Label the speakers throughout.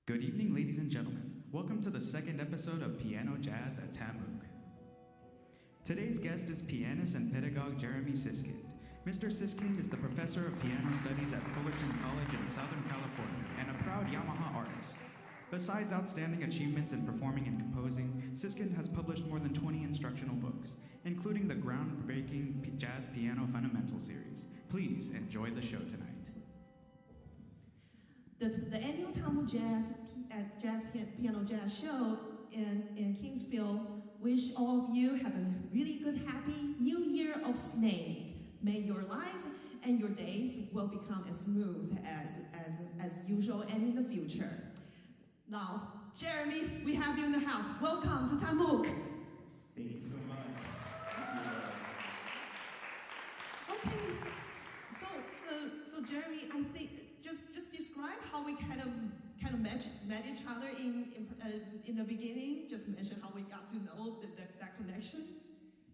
Speaker 1: Good evening, ladies and gentlemen. Welcome to the second episode of Piano Jazz at TAMUK. Today's guest is pianist and pedagogue Jeremy Siskind. Mr. Siskind is the professor of piano studies at Fullerton College in Southern California and a proud Yamaha artist. Besides outstanding achievements in performing and composing, Siskind has published more than 20 instructional books, including the groundbreaking Jazz Piano Fundamental series. Please enjoy the show tonight.
Speaker 2: The annual TAMUK Piano Jazz Show in Kingsville wish all of you have a really good, happy New Year of Snake. May your life and your days will become as smooth as usual and in the future. Now, Jeremy, we have you in the house. Welcome to TAMUK.
Speaker 3: Thank you so much.
Speaker 2: Okay, so Jeremy, I think just describe how we kind of met each other in the beginning. Just mention how we got to know that connection.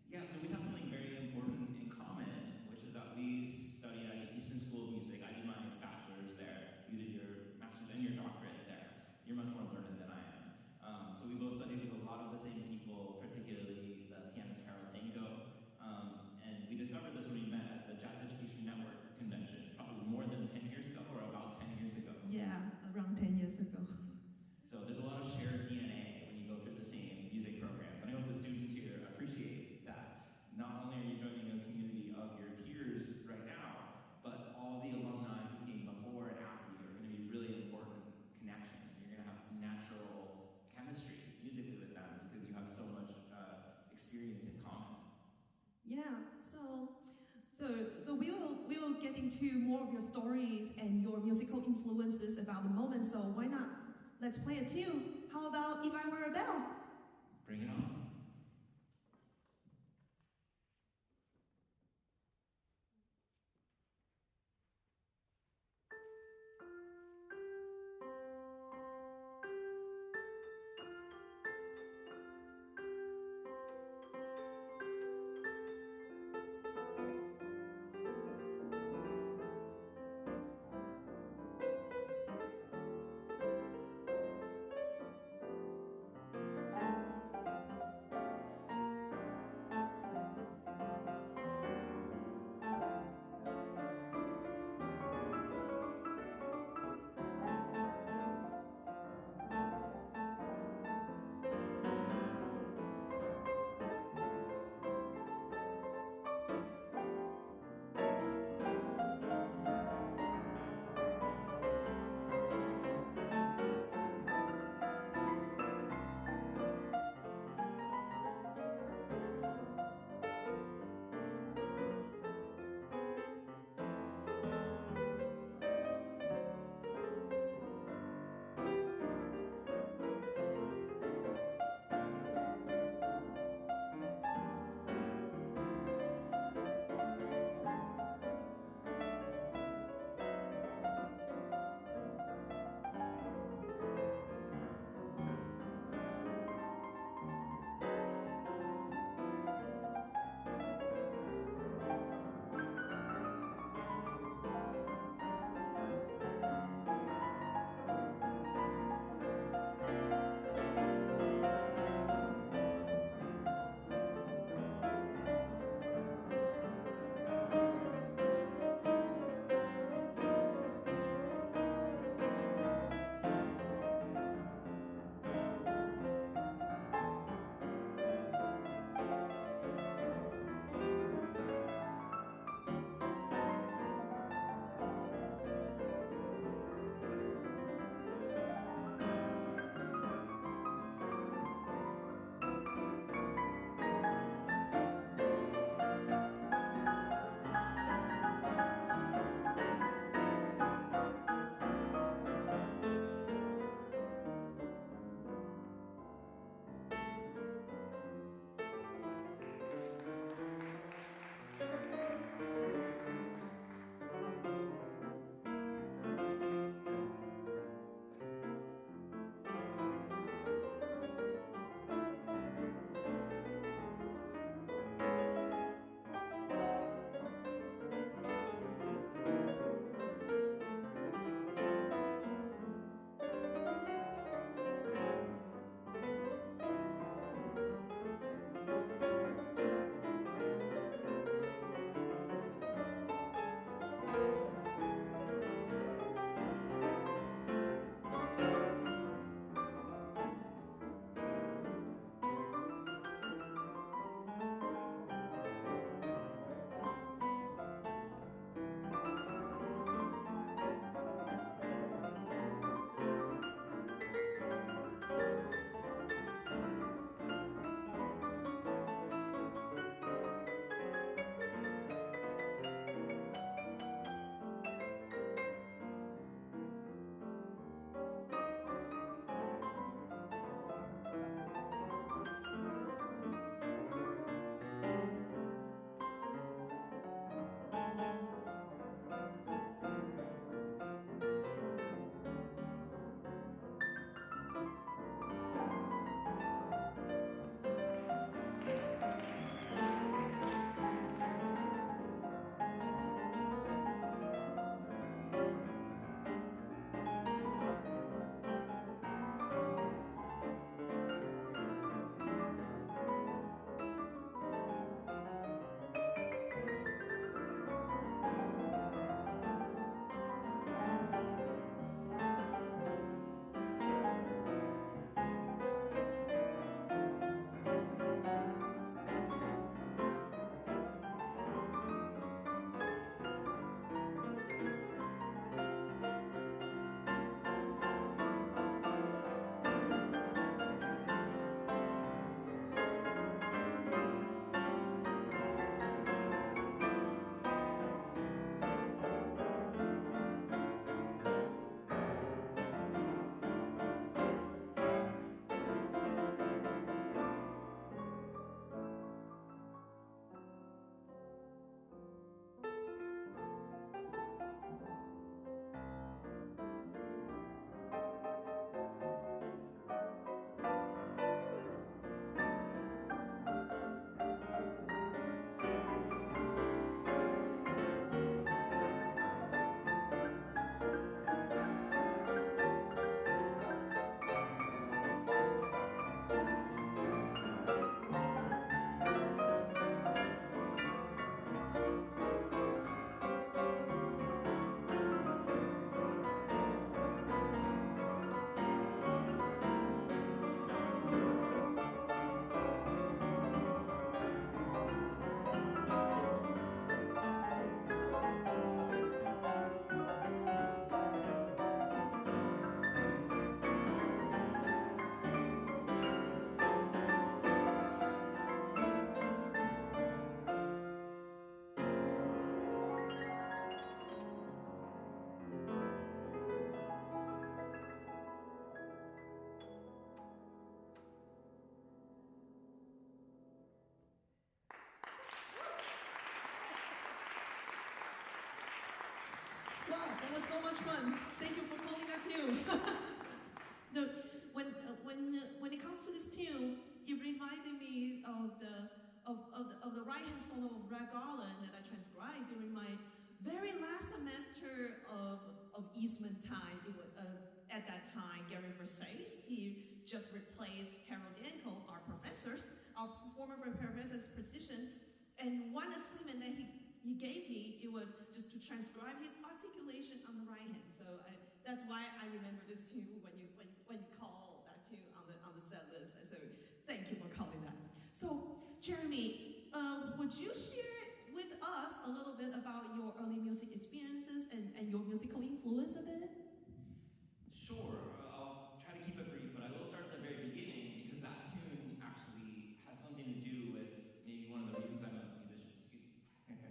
Speaker 3: Yeah, so we have something very important in common, which is that we studied at the Eastern School of Music. I did my bachelor's there. You did your master's and your doctorate there. You're much more learned than I am. So we both studied with a lot of the same people, particularly the pianist Harold Danko. And we discovered this when we met at the Jazz Education Network convention, probably more than 10 years ago, or about 10 years ago.
Speaker 2: Yeah, around 10 years ago.
Speaker 3: So there's a lot of shared DNA when you go through the same music programs. And I hope the students here appreciate that. Not only are you joining a community of your peers right now, but all the alumni who came before and after you are going to be really important connections. You're going to have natural chemistry musically with them because you have so much experience in common.
Speaker 2: Yeah, so we will get into more of your stories and your musical influences about the moment. So why not? Let's play a tune. How about If I Were a Bell?
Speaker 3: Bring it on.
Speaker 2: one. Thank you for calling that tune. No, when it comes to this tune, it reminded me of the right-hand solo of Red Garland that I transcribed during my very last semester of Eastman time. It was, at that time, Gary Versace, he just replaced Harold Danko, our former professor's position, and one assignment that he gave me, it was just to transcribe his articulation on the right hand. So that's why I remember this tune when you call that tune on the set list. So thank you for calling that. So Jeremy, would you share with us a little bit about your early music experiences and your musical influence a bit?
Speaker 3: Sure. I'll try to keep it brief, but I will start at the very beginning because that tune actually has something to do with maybe one of the reasons I'm a musician. Excuse me.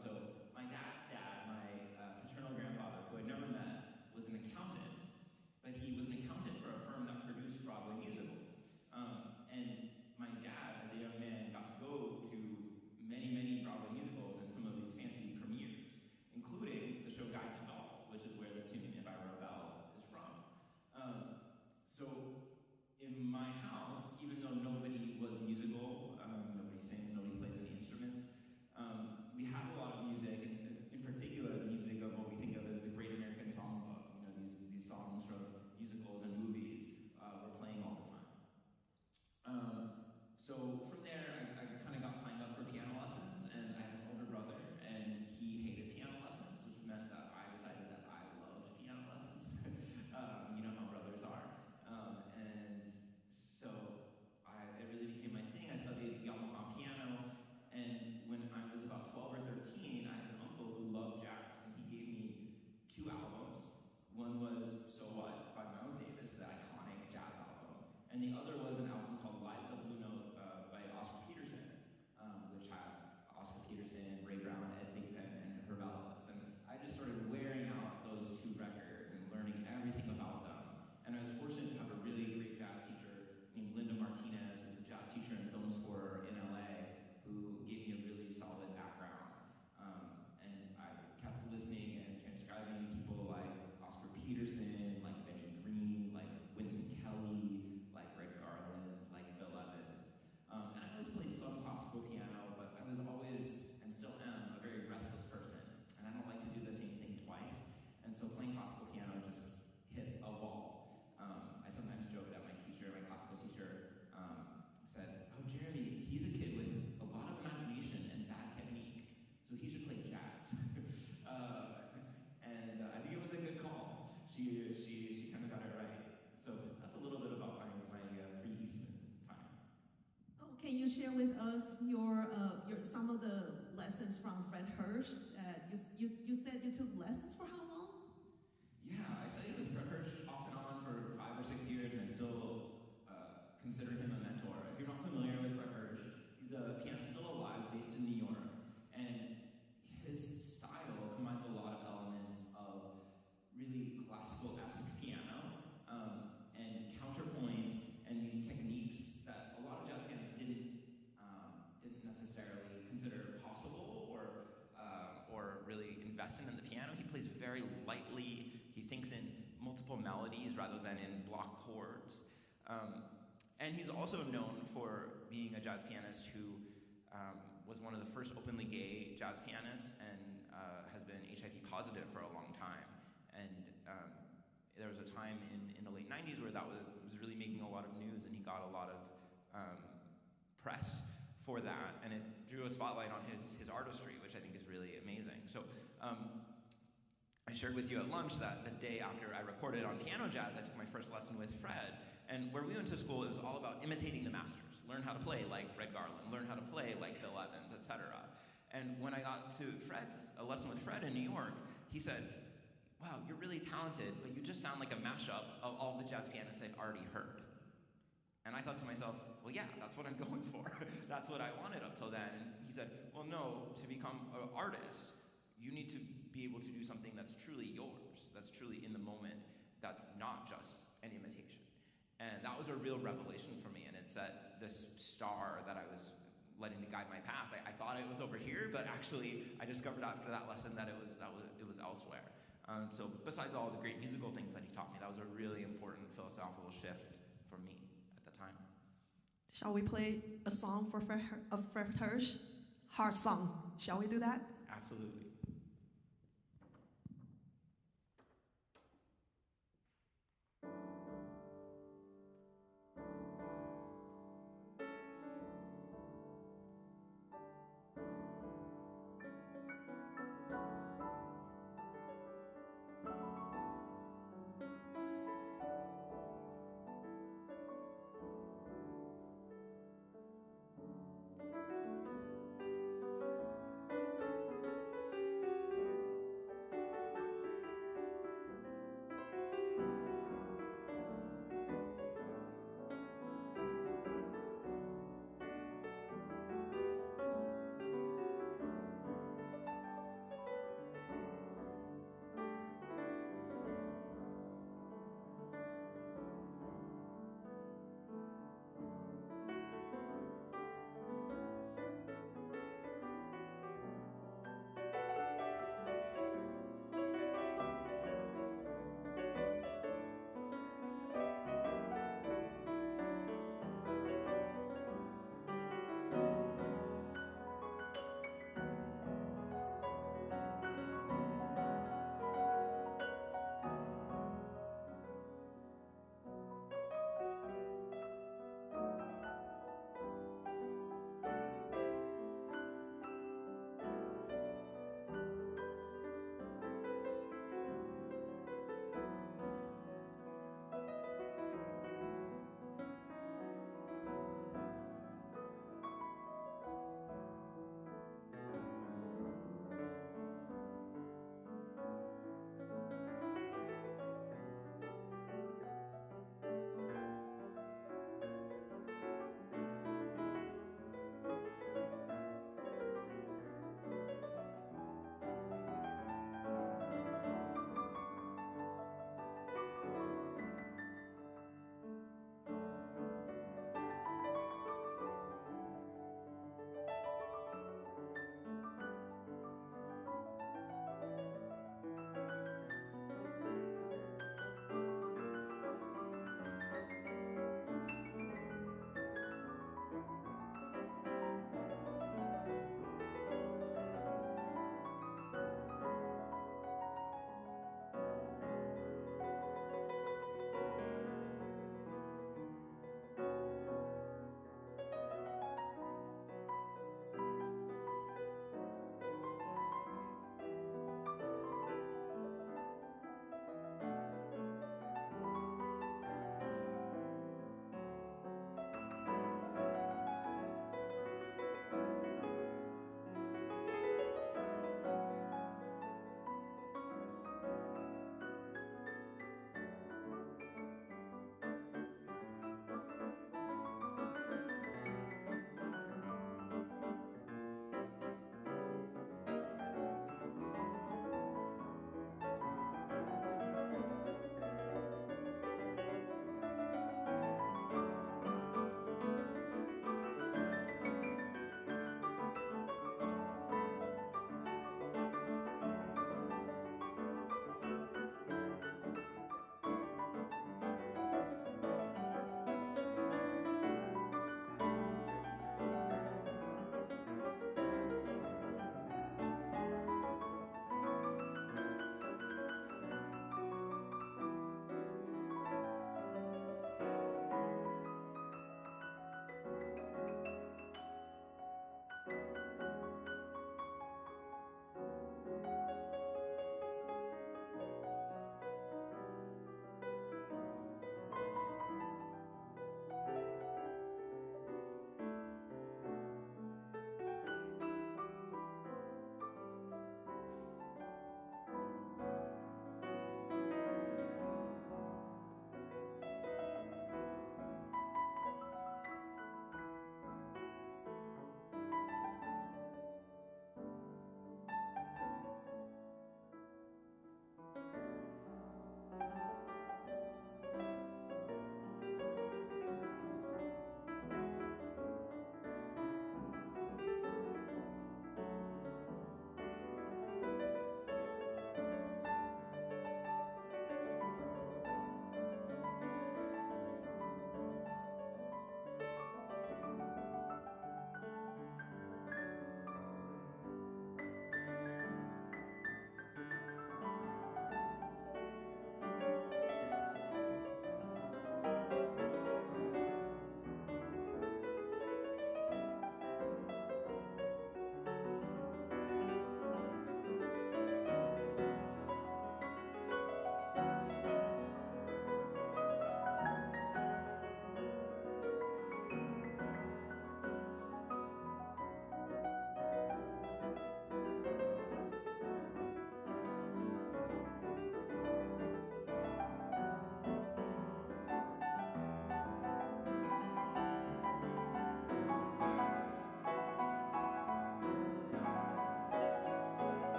Speaker 3: So my dad's dad, my paternal grandfather, who I'd never met, was an accountant, but he was an accountant for a firm that produced Broadway musicals. And my dad, as a young man, got to go to many, many Broadway musicals and some of these fancy premieres, including the show Guys and Dolls, which is where this tune, If I Were a Bell, is from. So in my house, even though nobody was musical, nobody sings, nobody plays any instruments, we had a lot of music, and in particular, the music of what we think of as the Great American Songbook. You know, these songs from musicals and movies were playing all the time. So from there, I kind of got signed up for piano lessons, and I had an older brother, and he hated piano lessons, which meant that I decided that I loved piano lessons. You know how brothers are. And so it really became my thing. I studied Yamaha piano, and when I was about 12 or 13, I had an uncle who loved jazz, and he gave me 2 albums. One was So What by Miles Davis, the iconic jazz album, and the other was an album called Live the Blue Note by Oscar Peterson, which had Oscar Peterson, Ray Brown, Ed Thigpen, and Herb Ellis. And I just started wearing out those 2 records and learning everything about them. And I was fortunate to have a really great jazz teacher named Linda Martinez, who's a jazz teacher and film scorer in LA, who gave me a really solid background. And I kept listening and transcribing people like Oscar Peterson, like Benny Green, like Winston Kelly, like Red Garland, like Bill Evans. And I always played some classical piano, but I was always, and still am, a very restless person. And I don't like to do the same thing twice. And so playing classical piano just hit a wall. I sometimes joke that my classical teacher, said, "Oh, Jeremy, he's a kid with a lot of imagination and bad technique, so he should play jazz." And I think it was a good call. She kind of got it right. So that's a little bit about my pre-Eastman time.
Speaker 2: Oh, can you share with us your some of the lessons from Fred Hirsch? You said you took lessons for how long?
Speaker 3: Yeah, I studied with Fred Hirsch off and on for 5 or 6 years, and I still consider him a mentor. If you're not familiar with Fred Hirsch, he's a pianist still alive, based in New York, and his style combines a lot of elements of really classical-esque piano and counterpoint and these techniques that a lot of jazz pianists didn't necessarily consider possible or really invest in the piano. He plays very lightly. He thinks in multiple melodies rather than in block chords. And he's also known for being a jazz pianist who was one of the first openly gay jazz pianists and has been HIV positive for a long time. And there was a time in the late 90s where that was really making a lot of news, and he got a lot of press for that, and it drew a spotlight on his artistry, which I think is really amazing. So I shared with you at lunch that the day after I recorded on Piano Jazz, I took my first lesson with Fred, and where we went to school, it was all about imitating the masters. Learn how to play like Red Garland, learn how to play like Bill Evans, etc. And when I got to a lesson with Fred in New York, he said, "Wow, you're really talented, but you just sound like a mashup of all the jazz pianists I've already heard." And I thought to myself, well, yeah, that's what I'm going for. That's what I wanted up till then. And he said, well, no, to become an artist, you need to be able to do something that's truly yours, that's truly in the moment, that's not just an imitation. And that was a real revelation for me, and it set this star that I was letting to guide my path. I thought it was over here, but actually I discovered after that lesson that it was elsewhere. So besides all the great musical things that he taught me, that was a really important philosophical shift for me at the time.
Speaker 2: Shall we play a song for Fred Hirsch? Heart song. Shall we do that?
Speaker 3: Absolutely.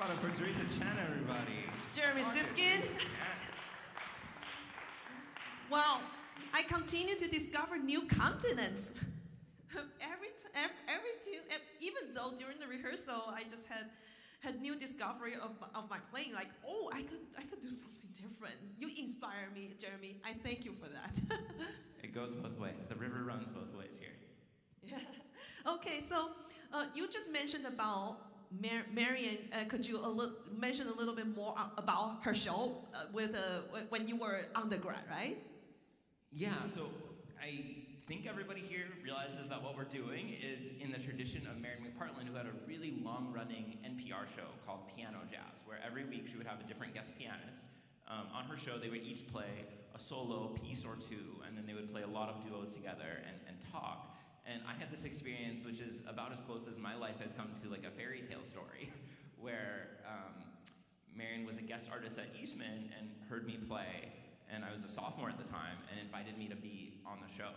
Speaker 3: loud for Theresa Chen, everybody.
Speaker 2: Jeremy Siskind. Well, I continue to discover new continents. Even though during the rehearsal I just had new discovery of my playing. Like, oh, I could do something different. You inspire me, Jeremy. I thank you for that.
Speaker 3: It goes both ways. The river runs both ways here.
Speaker 2: Yeah. Okay, so you just mentioned about Marian. Could you mention a little bit more about her show when you were undergrad, right?
Speaker 3: Yeah, so I think everybody here realizes that what we're doing is in the tradition of Marian McPartland, who had a really long-running NPR show called Piano Jazz, where every week she would have a different guest pianist. On her show, they would each play a solo piece or two, and then they would play a lot of duos together and talk. And I had this experience, which is about as close as my life has come to like a fairy tale story, where Marian was a guest artist at Eastman and heard me play, and I was a sophomore at the time, and invited me to be on the show.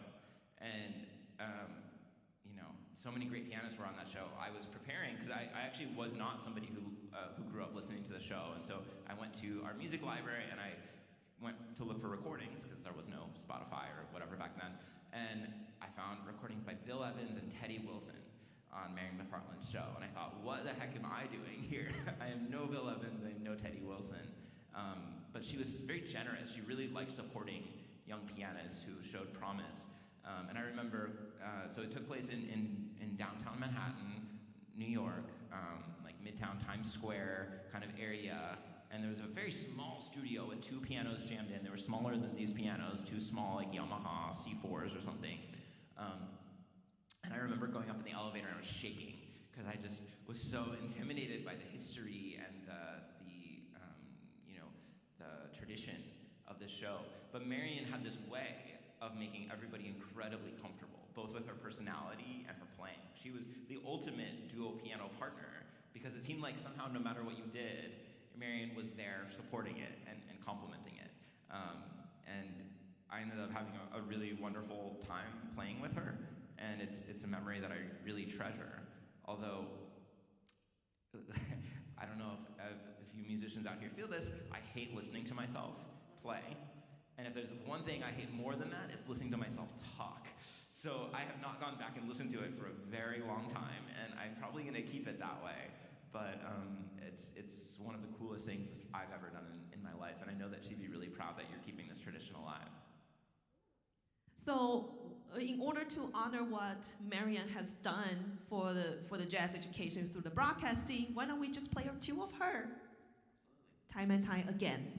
Speaker 3: And so many great pianists were on that show. I was preparing, because I actually was not somebody who grew up listening to the show, and so I went to our music library, and I went to look for recordings, because there was no Spotify or whatever back then, and I found recordings by Bill Evans and Teddy Wilson on Marian McPartland's show, and I thought, what the heck am I doing here? I am no Bill Evans, I am no Teddy Wilson. But she was very generous. She really liked supporting young pianists who showed promise. And I remember, so it took place in downtown Manhattan, New York, like Midtown Times Square kind of area. And there was a very small studio with two pianos jammed in. They were smaller than these pianos, two small like Yamaha C4s or something. And I remember going up in the elevator and I was shaking because I just was so intimidated by the history and the tradition of this show. But Marian had this way of making everybody incredibly comfortable, both with her personality and her playing. She was the ultimate duo piano partner because it seemed like somehow no matter what you did, Marian was there supporting it and complimenting it. And I ended up having a really wonderful time playing with her, and it's a memory that I really treasure. Although, I don't know if you musicians out here feel this, I hate listening to myself play. And if there's one thing I hate more than that, it's listening to myself talk. So I have not gone back and listened to it for a very long time, and I'm probably going to keep it that way. But it's one of the coolest things I've ever done in my life, and I know that she'd be really proud that you're keeping this tradition alive.
Speaker 2: So, in order to honor what Marian has done for the jazz education through the broadcasting, why don't we just play a two of her? Absolutely. Time and Time Again.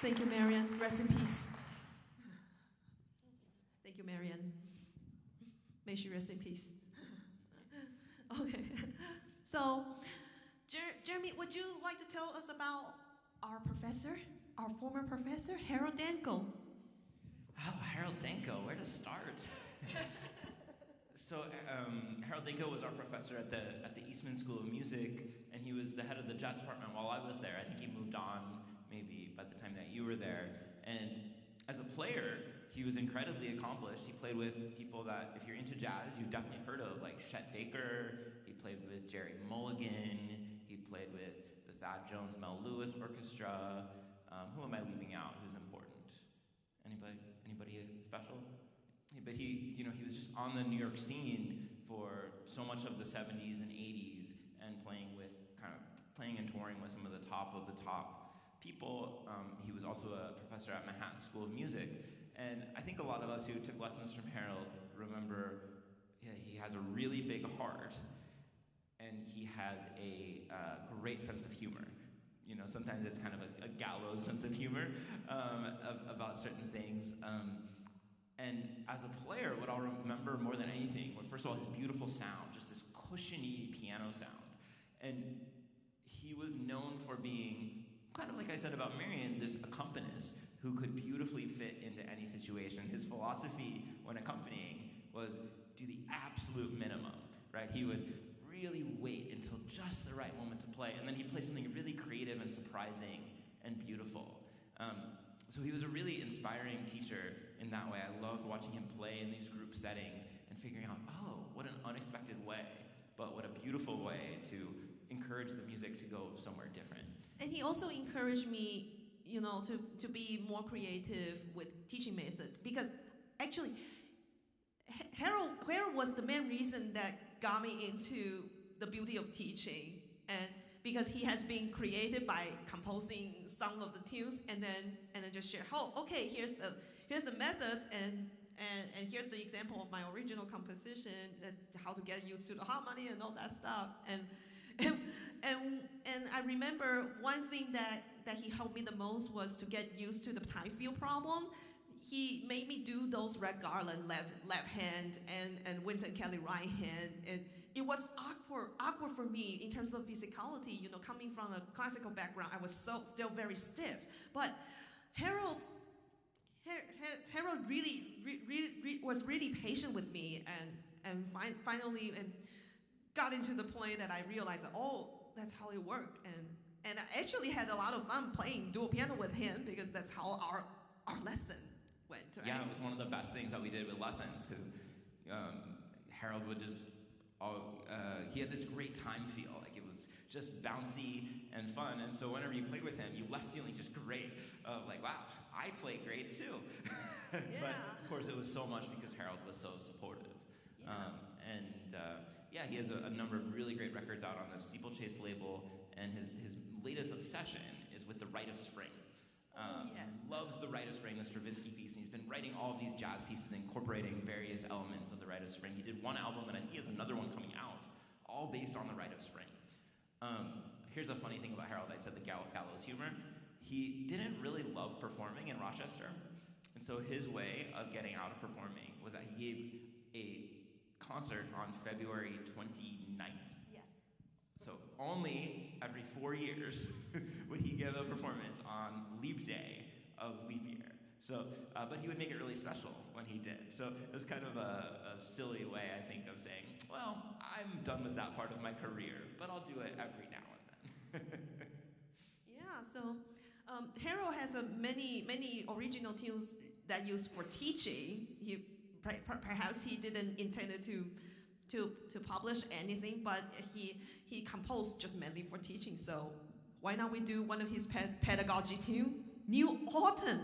Speaker 2: Thank you, Marian. Rest in peace. Thank you, Marian. May she rest in peace. Okay. So, Jeremy, would you like to tell us about our professor, our former professor, Harold Danko?
Speaker 3: Oh, Harold Danko, where to start? So Harold Danko was our professor at the Eastman School of Music, and he was the head of the jazz department while I was there. I think he moved on maybe by the time that you were there. And as a player, he was incredibly accomplished. He played with people that, if you're into jazz, you've definitely heard of, like Chet Baker. He played with Jerry Mulligan. He played with the Thad Jones Mel Lewis Orchestra. Who am I leaving out? Who's important? Anybody special? But he was just on the New York scene for so much of the 70s and 80s, and playing and touring with some of the top people. He was also a professor at Manhattan School of Music, and I think a lot of us who took lessons from Harold remember he has a really big heart, and he has a great sense of humor. You know, sometimes it's kind of a gallows sense of humor about certain things. And as a player, what I'll remember more than anything, first of all, his beautiful sound, just this cushiony piano sound. And he was known for being, kind of like I said about Marian, this accompanist who could beautifully fit into any situation. His philosophy when accompanying was do the absolute minimum, right? He would really wait until just the right moment to play, and then he'd play something really creative and surprising and beautiful. So he was a really inspiring teacher in that way. I loved watching him play in these group settings and figuring out, oh, what an unexpected way, but what a beautiful way to encourage the music to go somewhere different.
Speaker 2: And he also encouraged me, to be more creative with teaching methods, because actually, Harold was the main reason that got me into the beauty of teaching, and because he has been creative by composing some of the tunes and then just share, okay, here's the methods and here's the example of my original composition, and how to get used to the harmony and all that stuff. And I remember one thing that he helped me the most was to get used to the time feel problem. He made me do those Red Garland left hand and Wynton Kelly right hand, and it was awkward for me in terms of physicality. Coming from a classical background, I was still very stiff. But Harold really was really patient with me, and finally got into the point that I realized that, that's how it worked, and I actually had a lot of fun playing dual piano with him, because that's how our lesson went. Right?
Speaker 3: Yeah, it was one of the best things that we did with lessons, because Harold would just, he had this great time feel, like it was just bouncy and fun, and so whenever you played with him, you left feeling just great, of like, wow, I play great too.
Speaker 2: Yeah.
Speaker 3: But of course it was so much because Harold was so supportive. Yeah. He has a number of really great records out on the Steeplechase label, and his latest obsession is with the Rite of Spring.
Speaker 2: Yes.
Speaker 3: Loves the Rite of Spring, the Stravinsky piece, and he's been writing all of these jazz pieces incorporating various elements of the Rite of Spring. He did one album, and I think he has another one coming out, all based on the Rite of Spring. Here's a funny thing about Harold. I said the gallows humor. He didn't really love performing in Rochester, and so his way of getting out of performing was that he gave a concert on February 29th.
Speaker 2: Yes.
Speaker 3: So only every 4 years would he give a performance on Leap Day of leap year. So, but he would make it really special when he did. So it was kind of a silly way, I think, of saying, well, I'm done with that part of my career, but I'll do it every now and then.
Speaker 2: Yeah, so Harold has many original tunes that used for teaching. Perhaps he didn't intend to publish anything, but he composed just mainly for teaching. So why not we do one of his pedagogy tune, New Autumn?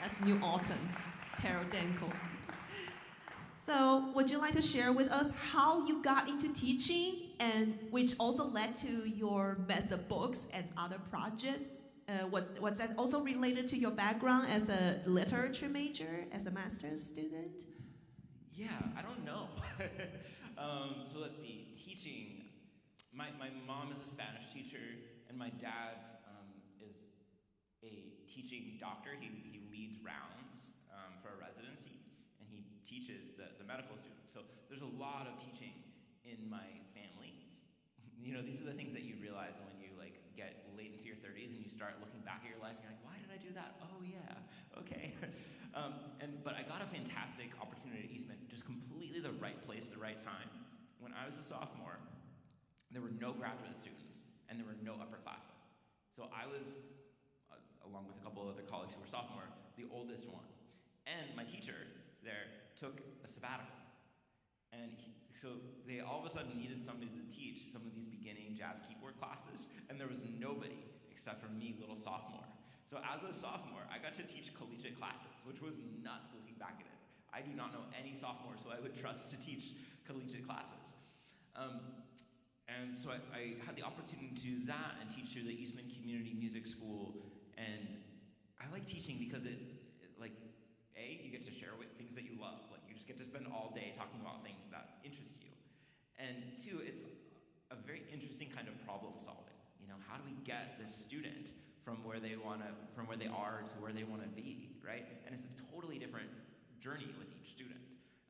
Speaker 2: That's New Autumn, Paradenko. So would you like to share with us how you got into teaching, and which also led to your method books and other projects? Was that also related to your background as a literature major, as a master's student?
Speaker 3: Yeah, I don't know. So let's see, teaching. My mom is a Spanish teacher, and my dad is a teaching doctor. He leads rounds for a residency, and he teaches the medical students. So there's a lot of teaching in my family. You know, these are the things that you realize when you get late into your 30s and you start looking back at your life and you're like, why did I do that? Oh yeah, okay. But I got a fantastic opportunity at Eastman, just completely the right place, the right time. When I was a sophomore, there were no graduate students and there were no upperclassmen. So I was, along with a couple of other colleagues who were sophomore, the oldest one. And my teacher there took a sabbatical. And so they all of a sudden needed somebody to teach some of these beginning jazz keyboard classes, and there was nobody except for me, little sophomore. So as a sophomore, I got to teach collegiate classes, which was nuts looking back at it. I do not know any sophomores who I would trust to teach collegiate classes. And so I had the opportunity to do that and teach through the Eastman Community Music School, and I like teaching because it you get to share with things that you love. You just get to spend all day talking about things that interest you. And two, it's a very interesting kind of problem solving. You know, how do we get this student from where they are to where they want to be, right? And it's a totally different journey with each student.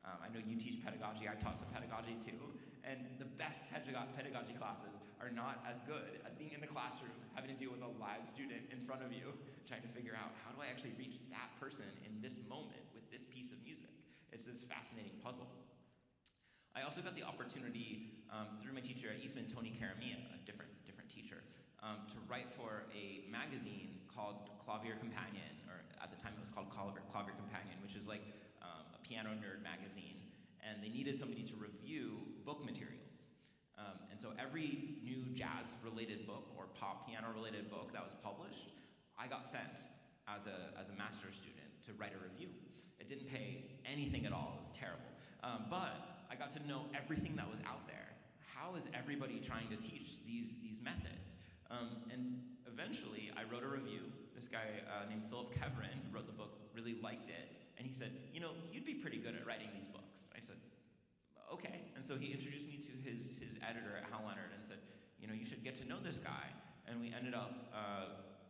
Speaker 3: I know you teach pedagogy, I've taught some pedagogy too, and the best pedagogy classes are not as good as being in the classroom, having to deal with a live student in front of you, trying to figure out, how do I actually reach that person in this moment with this piece of music? It's this fascinating puzzle. I also got the opportunity through my teacher at Eastman, Tony Caramia, a different teacher, to write for a magazine called Clavier Companion, or at the time it was called Clavier Companion, which is like a piano nerd magazine, and they needed somebody to review book materials. And so every new jazz-related book or pop piano-related book that was published, I got sent as a master's student to write a review. It didn't pay anything at all, it was terrible. But I got to know everything that was out there. How is everybody trying to teach these methods? And eventually, I wrote a review. This guy named Philip Keverin, who wrote the book, really liked it. And he said, you know, you'd be pretty good at writing these books. I said, okay. And so he introduced me to his editor at Hal Leonard and said, you know, you should get to know this guy. And we ended up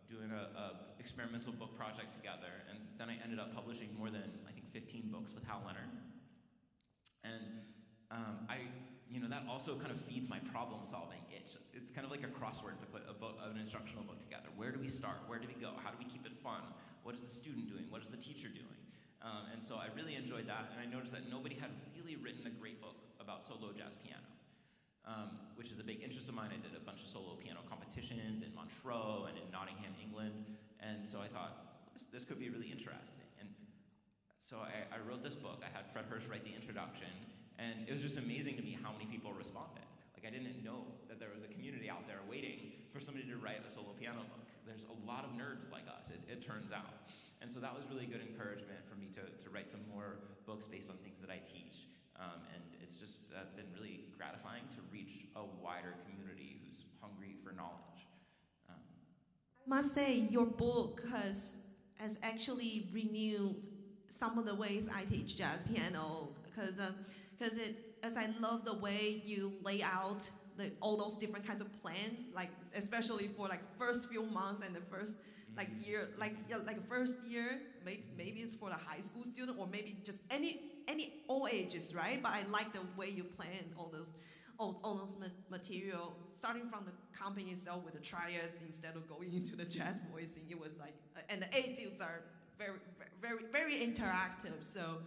Speaker 3: doing a experimental book project together. And then I ended up publishing more than, I think, 15 books with Hal Leonard. And that also kind of feeds my problem-solving itch. It's kind of like a crossword to put an instructional book together. Where do we start? Where do we go? How do we keep it fun? What is the student doing? What is the teacher doing? And so I really enjoyed that, and I noticed that nobody had really written a great book about solo jazz piano, which is a big interest of mine. I did a bunch of solo piano competitions in Montreux and in Nottingham, England, and so I thought, this could be really interesting. And so I wrote this book. I had Fred Hirsch write the introduction, and it was just amazing to me how many people responded. I didn't know that there was a community out there waiting for somebody to write a solo piano book. There's a lot of nerds like us, it turns out. And so that was really good encouragement for me to write some more books based on things that I teach. And it's just been really gratifying to reach a wider community who's hungry for knowledge.
Speaker 2: I must say, your book has actually renewed some of the ways I teach jazz piano, because as I love the way you lay out all those different kinds of plan, especially for first few months and the first year, first year, maybe it's for the high school student or maybe just any all ages, right? But I like the way you plan all those material, starting from the company itself with the triads instead of going into the jazz voicing. It was and the etudes are very, very, very interactive. So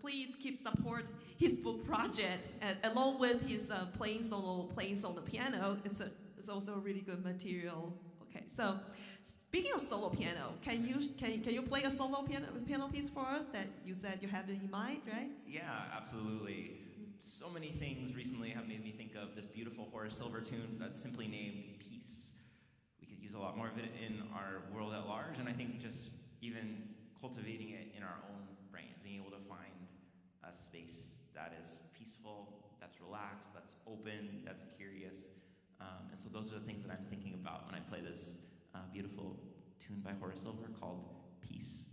Speaker 2: please keep support his book project, and along with his playing solo piano. It's also a really good material. Okay, so speaking of solo piano, can you play a solo piano piece for us that you said you have in mind, right?
Speaker 3: Yeah, absolutely. So many things recently have made me think of this beautiful Horace Silver tune that's simply named Peace. We could use a lot more of it in our world at large, and I think just even
Speaker 4: cultivating it in our own brains, being able to find a space that is peaceful, that's relaxed, that's open, that's curious. And so those are the things that I'm thinking about when I play this beautiful tune by Horace Silver called Peace.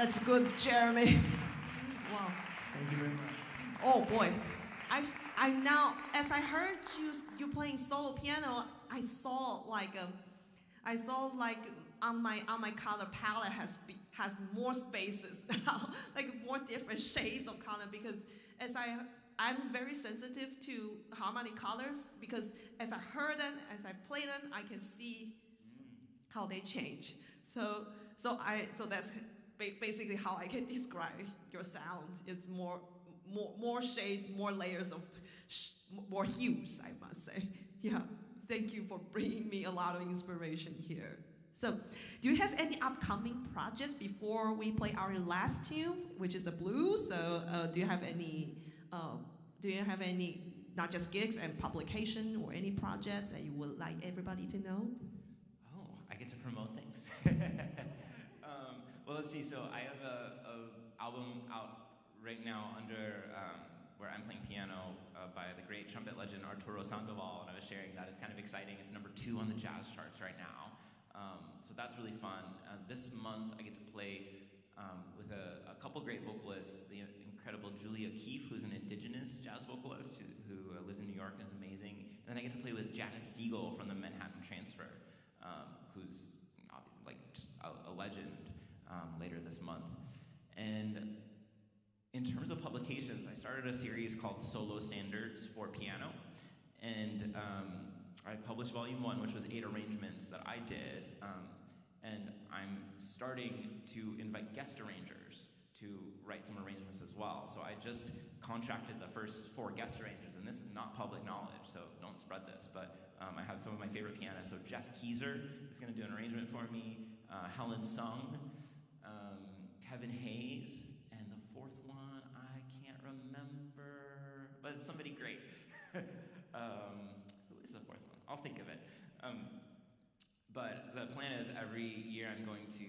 Speaker 2: That's good, Jeremy. Wow.
Speaker 1: Thank you very much.
Speaker 2: Oh boy, I now as I heard you playing solo piano, I saw like on my color palette has more spaces now, like more different shades of color, because I'm very sensitive to harmonic colors, because as I heard them, as I play them, I can see how they change. So that's basically how I can describe your sound. It's more shades, more layers of more hues, I must say. Yeah, thank you for bringing me a lot of inspiration here. So, do you have any upcoming projects before we play our last tune, which is a blues? So, do you have any not just gigs and publication or any projects that you would like everybody to know?
Speaker 4: Oh, I get to promote things. Well, let's see. So I have a album out right now under where I'm playing piano by the great trumpet legend Arturo Sandoval, and I was sharing that. It's kind of exciting. It's number 2 on the jazz charts right now. So that's really fun. This month I get to play with a couple great vocalists, the incredible Julia Keefe, who's an indigenous jazz vocalist who lives in New York and is amazing. And then I get to play with Janice Siegel from the Manhattan Transfer, who's obviously like just a legend, later this month. And in terms of publications, I started a series called Solo Standards for Piano. And I published volume 1, which was 8 arrangements that I did. And I'm starting to invite guest arrangers to write some arrangements as well. So I just contracted the first 4 guest arrangers, and this is not public knowledge, so don't spread this, but I have some of my favorite pianists. So Jeff Keyser is going to do an arrangement for me, Helen Sung, Kevin Hayes, and the 4th one, I can't remember, but it's somebody great. Who is the 4th one? I'll think of it. But the plan is every year I'm going to,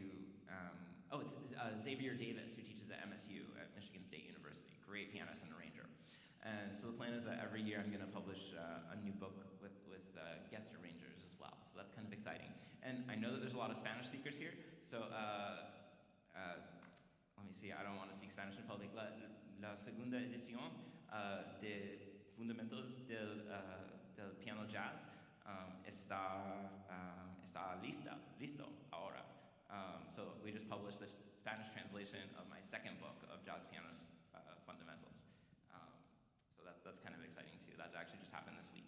Speaker 4: it's Xavier Davis, who teaches at MSU, at Michigan State University, great pianist and arranger. And so the plan is that every year I'm going to publish a new book with guest arrangers as well. So that's kind of exciting. And I know that there's a lot of Spanish speakers here, so let me see, I don't want to speak Spanish in public. La segunda edición de Fundamentos del Piano Jazz está listo ahora. So we just published the Spanish translation of my 2nd book of jazz piano fundamentals. So that's kind of exciting too. That actually just happened this week.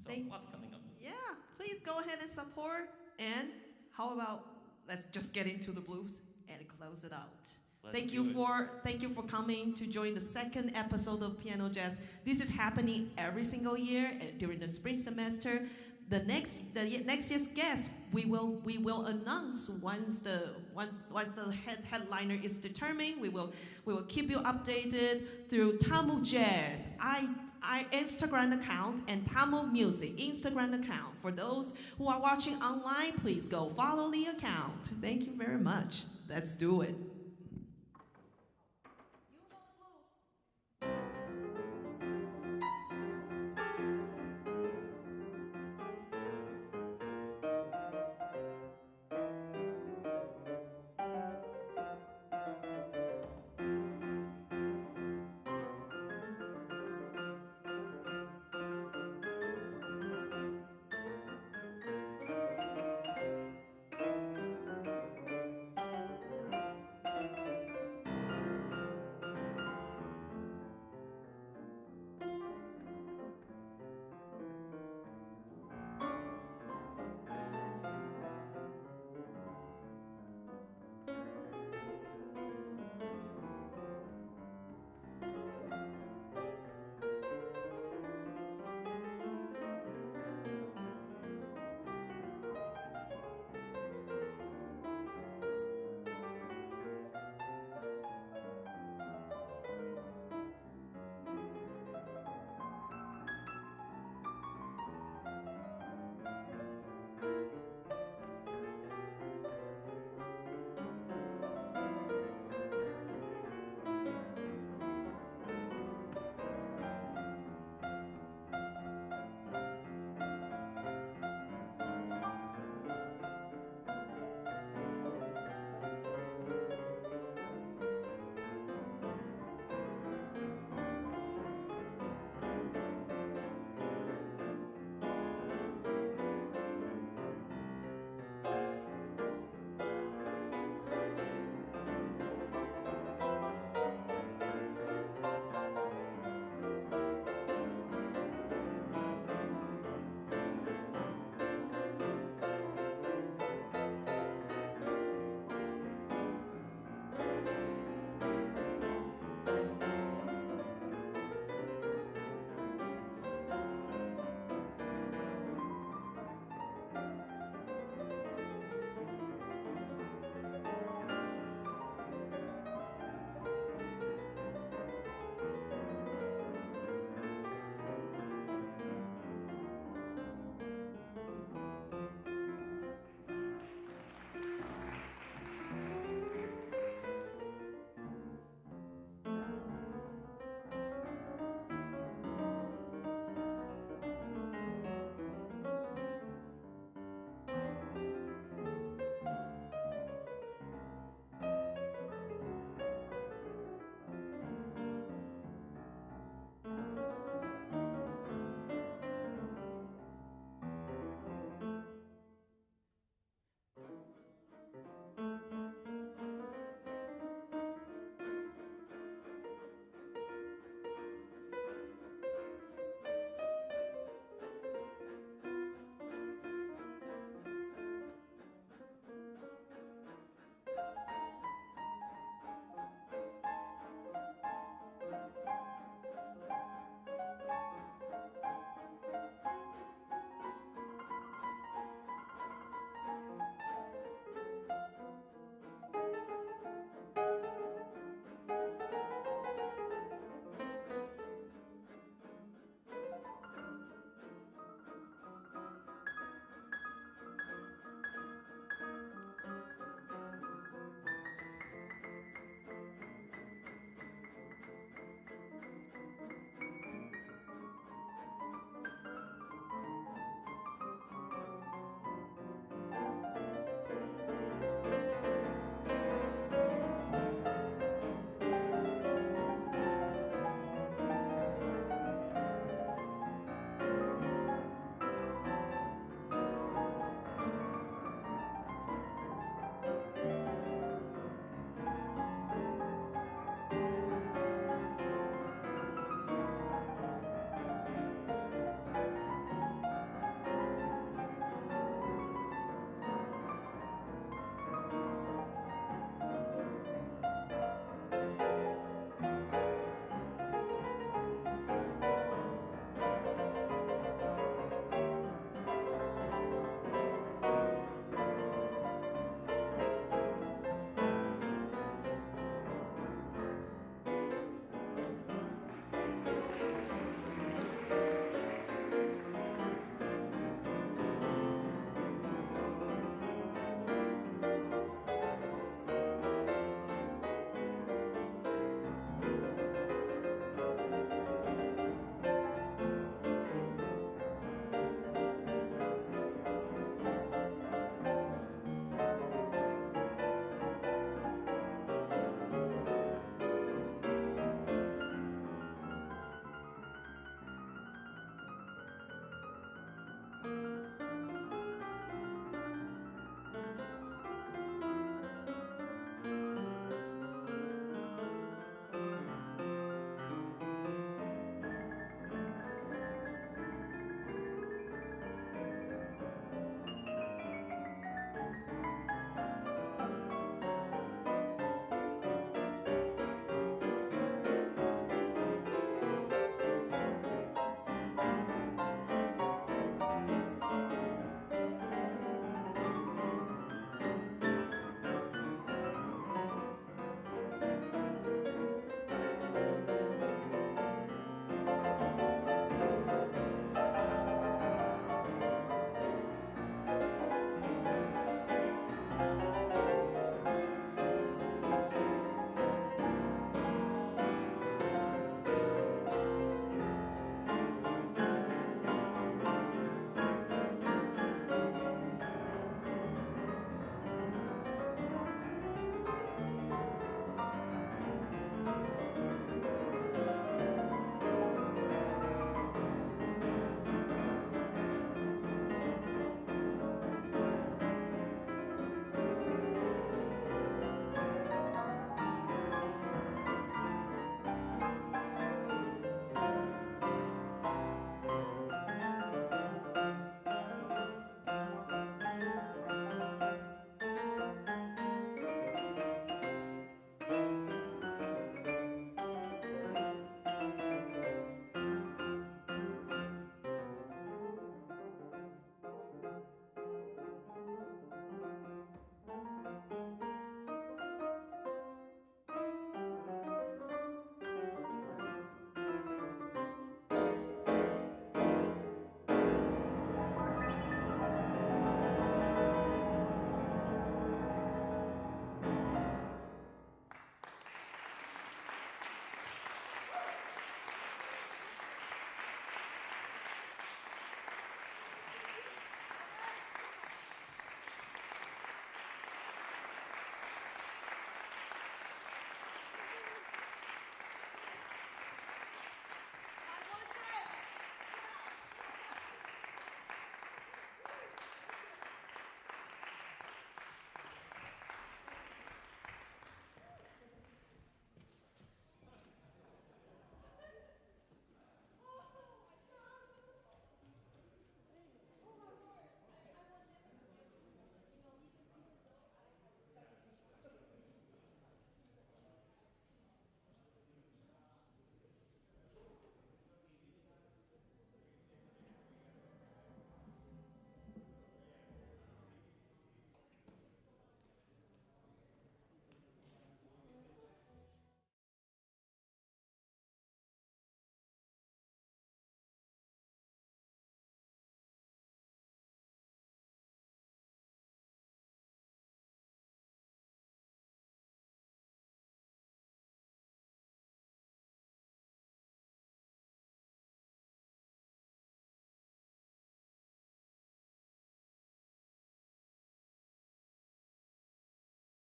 Speaker 4: So lots coming up. Yeah,
Speaker 2: please go ahead and support. And how about let's just get into the blues and close it out. Thank you for coming to join the 2nd episode of Piano Jazz. This is happening every single year during the spring semester. The next year's guest we will announce once the headliner is determined. We will keep you updated through TAMUK Jazz, I Instagram account, and TAMUK Music Instagram account. For those who are watching online, please go follow the account. Thank you very much. Let's do it.